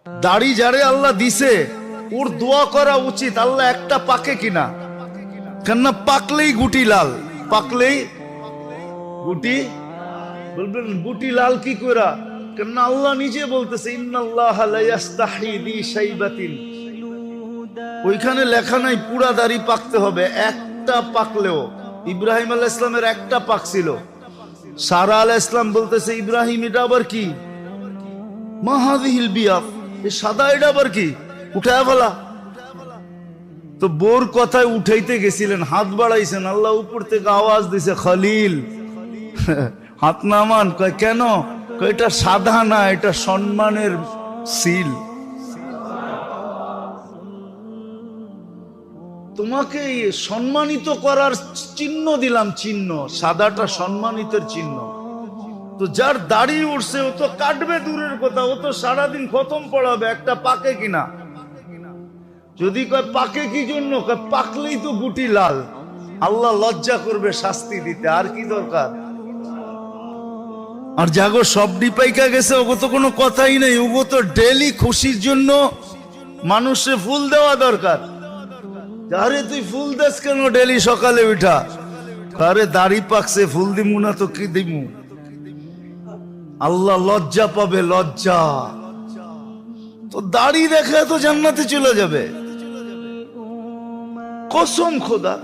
দাড়ি যারে আল্লাহ দিছে ওর দোয়া করা উচিত, আল্লাহ একটা পাকে কিনা, কেননা পাকলেই গুটি লাল, পাকলেই গুটি, বলবেন গুটি লাল কি করা, কেননা আল্লাহ নিজে বলতেছে ইন্নাল্লাহা লা ইস্তাহি বি শাইবাতিন, ওইখানে লেখা নাই পুরা দাড়ি পাকতে হবে, একটা পাকলেও। ইব্রাহিম আলাইহিস সালামের একটা পাকছিল, সারা আলাইহিস সালাম বলতেছে ইব্রাহিম এটা আবার কি, মা হাযিহিল বিয়াদ, এই সাদা এটা আবার কি, উঠায় ফেলা। তো বোর কথায় উঠাইতে গেছিলেন, হাত বাড়াইছেন, আল্লাহ উপর থেকে আওয়াজ দিছে খলিল হাত নামান। কয় কেন? কয় এটা সাদা না, এটা সম্মানের সিল, তোমাকে সম্মানিত করার চিহ্ন দিলাম, চিহ্ন সাদাটা সম্মানিতের চিহ্ন। তো যার দাড়ি উঠছে ও তো কাটবে দূরের কথা, ও তো সারাদিন খতম পড়াবে, একটা পাকে কিনা। যদি কয় পাকে কি জন্য, কয় পাকলেই তো গুটি লাল, আল্লাহ লজ্জা করবে শাস্তি দিতে, আর কি দরকার। আর জাগো সবডি পাইকা গেছে, ওগো তো কোনো কথাই নেই, ওগো তো ডেলি খুশির জন্য মানুষে ফুল দেওয়া দরকার। আরে তুই ফুল দেস কেন ডেলি সকালে উঠা? আরে দাড়ি পাকছে, ফুল দিমু না তো কি দিমু? আল্লাহ লজ্জা পাবে, লজ্জা। তো দাড়ি দেখে তো জান্নাতে চলে যাবে, কসম খোদা।